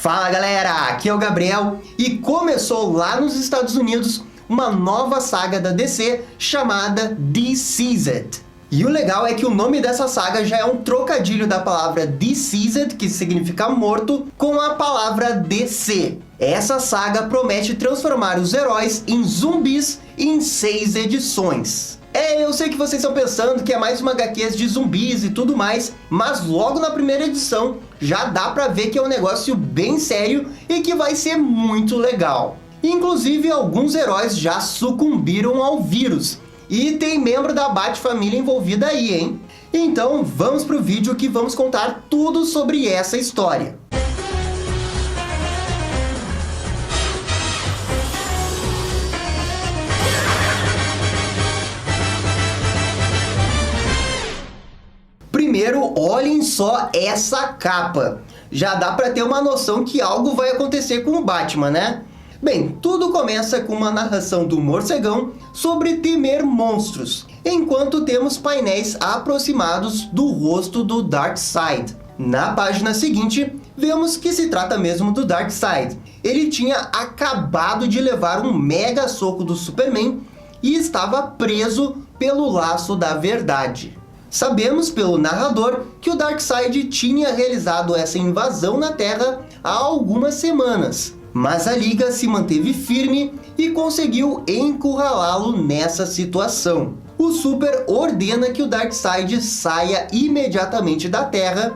Fala galera, aqui é o Gabriel e começou lá nos Estados Unidos uma nova saga da DC chamada Deceased. E o legal é que o nome dessa saga já é um trocadilho da palavra Deceased, que significa morto, com a palavra DC. Essa saga promete transformar os heróis em zumbis em 6 edições. Eu sei que vocês estão pensando que é mais uma HQs de zumbis e tudo mais, mas logo na primeira edição já dá pra ver que é um negócio bem sério e que vai ser muito legal. Inclusive, alguns heróis já sucumbiram ao vírus. E tem membro da Bat-família envolvida aí, hein? Então vamos pro vídeo que vamos contar tudo sobre essa história. Primeiro, olhem só essa capa. Já dá pra ter uma noção que algo vai acontecer com o Batman, né? Bem, tudo começa com uma narração do morcegão sobre temer monstros, enquanto temos painéis aproximados do rosto do Darkseid. Na página seguinte, vemos que se trata mesmo do Darkseid. Ele tinha acabado de levar um mega soco do Superman e estava preso pelo laço da verdade. Sabemos pelo narrador que o Darkseid tinha realizado essa invasão na Terra há algumas semanas, mas a Liga se manteve firme e conseguiu encurralá-lo nessa situação. O Super ordena que o Darkseid saia imediatamente da Terra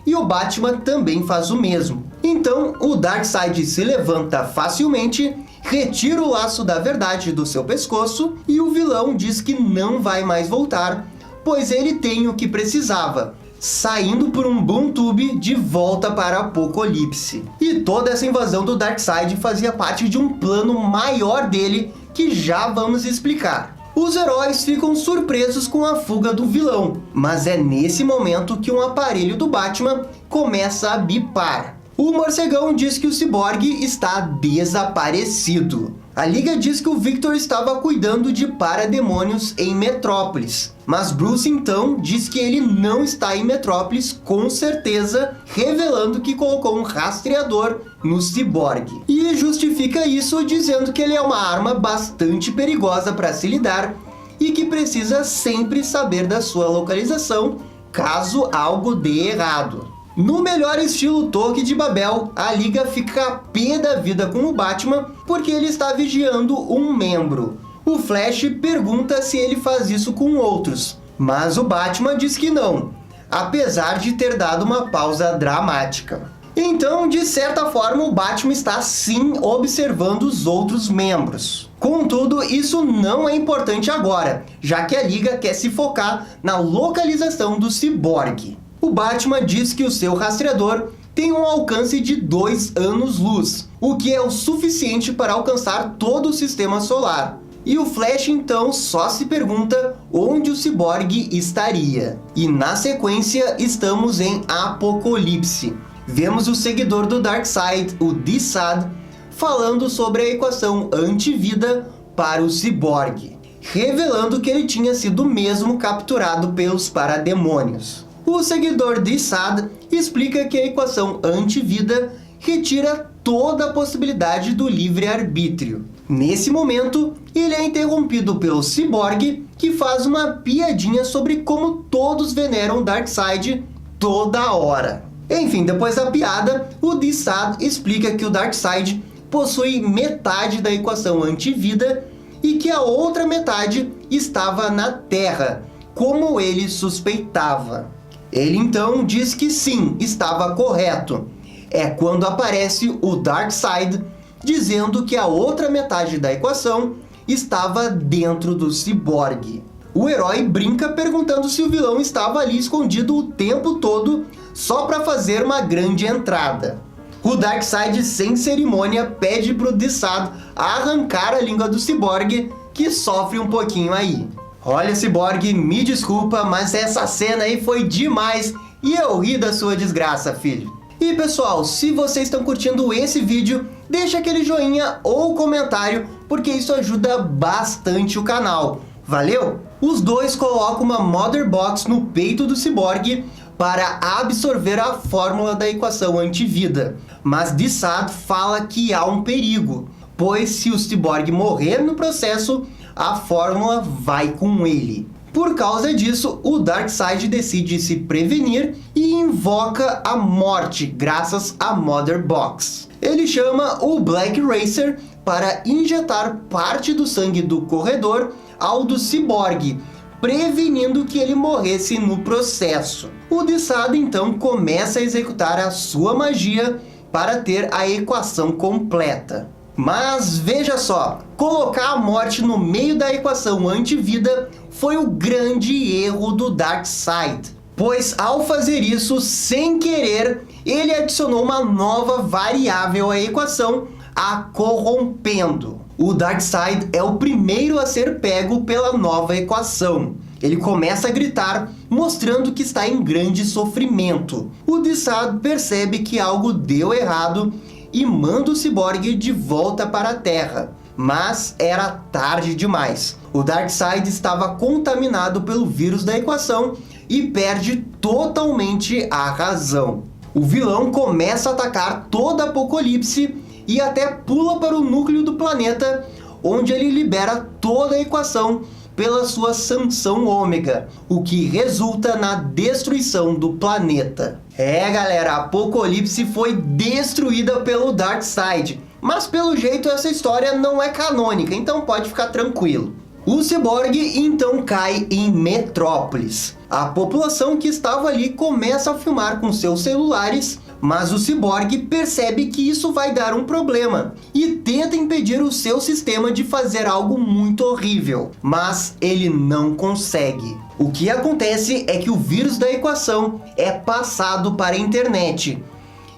e o Batman também faz o mesmo. Então o Darkseid se levanta facilmente, retira o laço da verdade do seu pescoço e o vilão diz que não vai mais voltar, pois ele tem o que precisava, saindo por um boom tube de volta para Apocalipse. E toda essa invasão do Darkseid fazia parte de um plano maior dele, que já vamos explicar. Os heróis ficam surpresos com a fuga do vilão, mas é nesse momento que um aparelho do Batman começa a bipar. O morcegão diz que o ciborgue está desaparecido. A Liga diz que o Victor estava cuidando de parademônios em Metrópolis. Mas Bruce então diz que ele não está em Metrópolis com certeza, revelando que colocou um rastreador no ciborgue. E justifica isso dizendo que ele é uma arma bastante perigosa para se lidar e que precisa sempre saber da sua localização caso algo dê errado. No melhor estilo Torre de Babel, a Liga fica pé da vida com o Batman porque ele está vigiando um membro. O Flash pergunta se ele faz isso com outros, mas o Batman diz que não, apesar de ter dado uma pausa dramática. Então, de certa forma, o Batman está sim observando os outros membros. Contudo, isso não é importante agora, já que a Liga quer se focar na localização do ciborgue. O Batman diz que o seu rastreador tem um alcance de 2 anos-luz, o que é o suficiente para alcançar todo o sistema solar. E o Flash então só se pergunta onde o ciborgue estaria. E na sequência estamos em Apocalipse. Vemos o seguidor do Darkseid, o Desaad, falando sobre a equação antivida para o ciborgue, revelando que ele tinha sido mesmo capturado pelos parademônios. O seguidor Desaad explica que a equação antivida retira toda a possibilidade do livre-arbítrio. Nesse momento, ele é interrompido pelo ciborgue, que faz uma piadinha sobre como todos veneram Darkseid toda hora. Enfim, depois da piada, o Desaad explica que o Darkseid possui metade da equação antivida e que a outra metade estava na Terra, como ele suspeitava. Ele então diz que sim, estava correto. É quando aparece o Darkseid dizendo que a outra metade da equação estava dentro do ciborgue. O herói brinca perguntando se o vilão estava ali escondido o tempo todo só para fazer uma grande entrada. O Darkseid, sem cerimônia, pede para o Desaad arrancar a língua do ciborgue, que sofre um pouquinho aí. Olha, ciborgue, me desculpa, mas essa cena aí foi demais e eu ri da sua desgraça, filho. E pessoal, se vocês estão curtindo esse vídeo, deixa aquele joinha ou comentário, porque isso ajuda bastante o canal. Valeu? Os dois colocam uma Mother Box no peito do ciborgue para absorver a fórmula da equação antivida. Mas Desaad fala que há um perigo, pois se o ciborgue morrer no processo, a fórmula vai com ele. Por causa disso, o Darkseid decide se prevenir e invoca a morte graças à Mother Box. Ele chama o Black Racer para injetar parte do sangue do corredor ao do ciborgue, prevenindo que ele morresse no processo. O Desaad então começa a executar a sua magia para ter a equação completa. Mas veja só, colocar a morte no meio da equação antivida foi o grande erro do Darkseid, pois ao fazer isso sem querer, ele adicionou uma nova variável à equação, a corrompendo. O Darkseid é o primeiro a ser pego pela nova equação. Ele começa a gritar, mostrando que está em grande sofrimento. O Desaad percebe que algo deu errado e manda o ciborgue de volta para a Terra. Mas era tarde demais. O Darkseid estava contaminado pelo vírus da equação e perde totalmente a razão. O vilão começa a atacar toda a Apocalipse e até pula para o núcleo do planeta, onde ele libera toda a equação pela sua sanção ômega, o que resulta na destruição do planeta. Galera, a Apocalipse foi destruída pelo Darkseid, mas pelo jeito essa história não é canônica, então pode ficar tranquilo. O ciborgue então cai em Metrópolis. A população que estava ali começa a filmar com seus celulares, mas o ciborgue percebe que isso vai dar um problema e tenta impedir o seu sistema de fazer algo muito horrível, mas ele não consegue. O que acontece é que o vírus da equação é passado para a internet,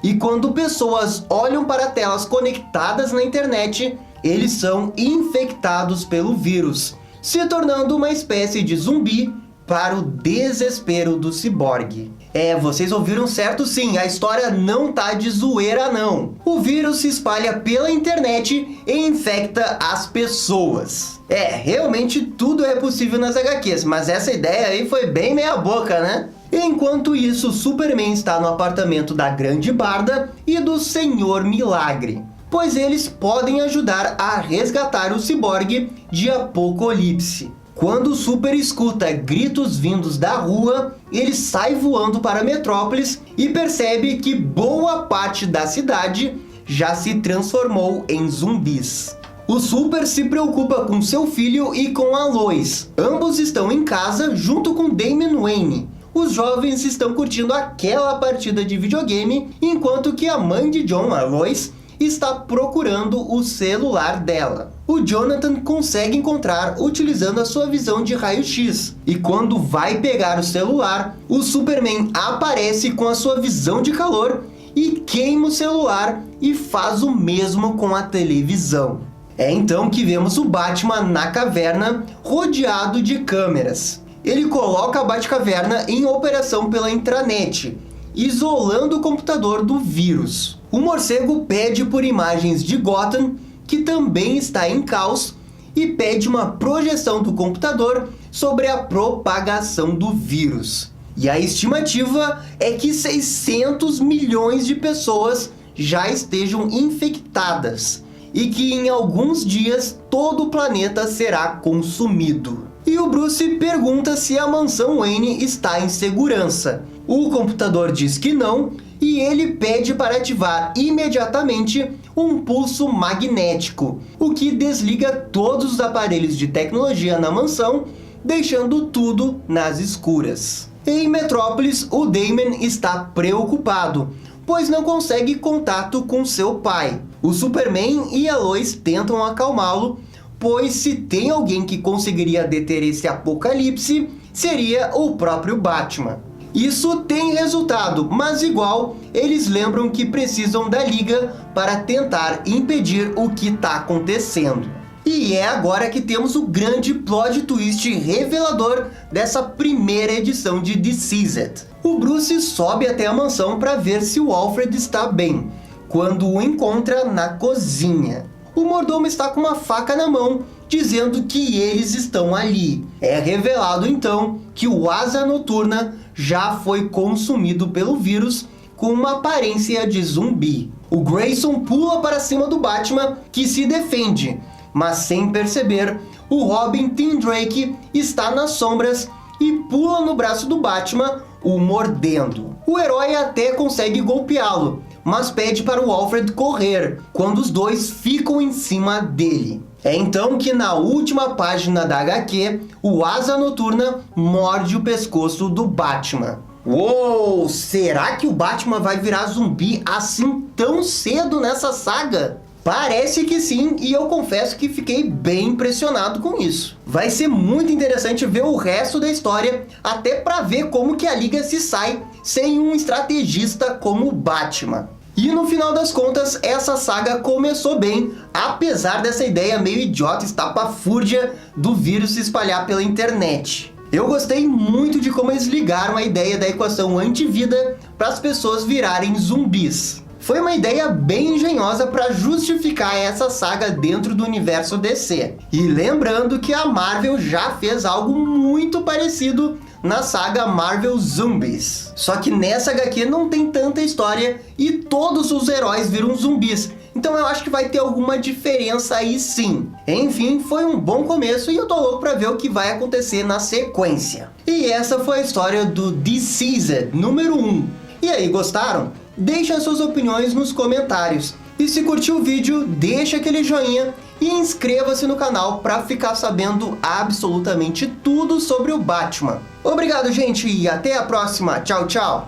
e quando pessoas olham para telas conectadas na internet, eles são infectados pelo vírus, se tornando uma espécie de zumbi para o desespero do ciborgue. Vocês ouviram certo sim, a história não tá de zoeira não. O vírus se espalha pela internet e infecta as pessoas. Realmente tudo é possível nas HQs, mas essa ideia aí foi bem meia boca, né? Enquanto isso, Superman está no apartamento da Grande Barda e do Senhor Milagre, pois eles podem ajudar a resgatar o ciborgue de Apocalipse. Quando o Super escuta gritos vindos da rua, ele sai voando para Metrópolis e percebe que boa parte da cidade já se transformou em zumbis. O Super se preocupa com seu filho e com a Lois. Ambos estão em casa junto com Damian Wayne. Os jovens estão curtindo aquela partida de videogame, enquanto que a mãe de John, a Lois, está procurando o celular dela. O Jonathan consegue encontrar utilizando a sua visão de raio-x, e quando vai pegar o celular, o Superman aparece com a sua visão de calor e queima o celular e faz o mesmo com a televisão. Então que vemos o Batman na caverna rodeado de câmeras. Ele coloca a Batcaverna em operação pela intranet, isolando o computador do vírus. O morcego pede por imagens de Gotham, que também está em caos, e pede uma projeção do computador sobre a propagação do vírus. E a estimativa é que 600 milhões de pessoas já estejam infectadas, e que em alguns dias todo o planeta será consumido. E o Bruce pergunta se a mansão Wayne está em segurança. O computador diz que não, e ele pede para ativar imediatamente um pulso magnético, o que desliga todos os aparelhos de tecnologia na mansão, deixando tudo nas escuras. Em Metrópolis, o Damian está preocupado, pois não consegue contato com seu pai. O Superman e a Lois tentam acalmá-lo, pois se tem alguém que conseguiria deter esse apocalipse, seria o próprio Batman. Isso tem resultado, mas igual, eles lembram que precisam da Liga para tentar impedir o que está acontecendo. E é agora que temos o grande plot twist revelador dessa primeira edição de Deceased. O Bruce sobe até a mansão para ver se o Alfred está bem, quando o encontra na cozinha. O mordomo está com uma faca na mão, dizendo que eles estão ali. É revelado então que o Asa Noturna já foi consumido pelo vírus com uma aparência de zumbi. O Grayson pula para cima do Batman, que se defende, mas sem perceber, o Robin Tim Drake está nas sombras e pula no braço do Batman, o mordendo. O herói até consegue golpeá-lo, mas pede para o Alfred correr, quando os dois ficam em cima dele. É então que na última página da HQ, o Asa Noturna morde o pescoço do Batman. Uou! Será que o Batman vai virar zumbi assim tão cedo nessa saga? Parece que sim, e eu confesso que fiquei bem impressionado com isso. Vai ser muito interessante ver o resto da história, até para ver como que a Liga se sai sem um estrategista como o Batman. E no final das contas, essa saga começou bem, apesar dessa ideia meio idiota, estapafúrdia do vírus se espalhar pela internet. Eu gostei muito de como eles ligaram a ideia da equação antivida para as pessoas virarem zumbis. Foi uma ideia bem engenhosa para justificar essa saga dentro do universo DC. E lembrando que a Marvel já fez algo muito parecido na saga Marvel Zombies. Só que nessa HQ não tem tanta história e todos os heróis viram zumbis. Então eu acho que vai ter alguma diferença aí sim. Enfim, foi um bom começo e eu tô louco pra ver o que vai acontecer na sequência. E essa foi a história do Deceased número 1. E aí, gostaram? Deixe as suas opiniões nos comentários. E se curtiu o vídeo, deixa aquele joinha e inscreva-se no canal para ficar sabendo absolutamente tudo sobre o Batman. Obrigado, gente, e até a próxima. Tchau, tchau!